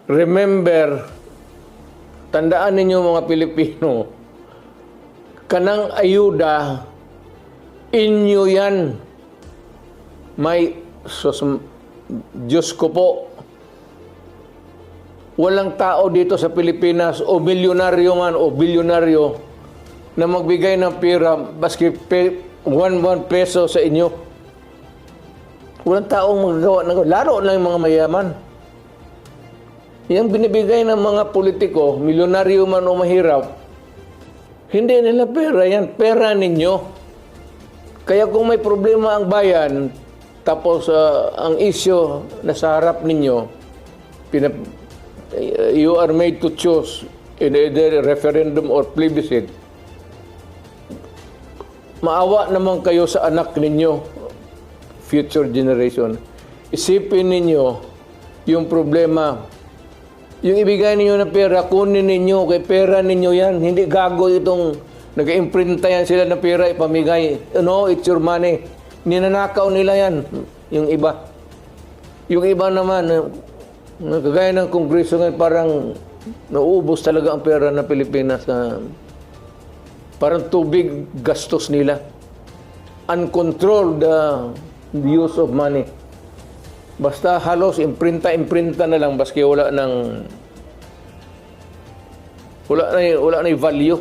remember, tandaan ninyo mga Pilipino, kanang ayuda, inyo yan. May, Diyos ko po, walang tao dito sa Pilipinas o milyonaryo man o bilyonaryo na magbigay ng pera baski 1 peso sa inyo. Walang taong magagawa ng lalo na yung mga mayaman. Yung binibigay ng mga politiko, milyonaryo man o mahirap, hindi nila pera yan, pera ninyo. Kaya kung may problema ang bayan, tapos ang issue na sa harap ninyo, you are made to choose in either referendum or plebiscite, maawa naman kayo sa anak ninyo, future generation. Isipin ninyo yung problema. Yung ibigay ninyo na pera, kunin ninyo, kay pera ninyo yan. Hindi gago itong nag-imprinta yan sila ng pera, ipamigay. No, it's your money. Ninanakaw nila yan, yung iba. Yung iba naman, kagaya ng Kongreso ngayon, parang nauubos talaga ang pera ng Pilipinas. Parang tubig gastos nila. Uncontrolled use of money. Basta halos imprinta na lang, baski wala na yung value.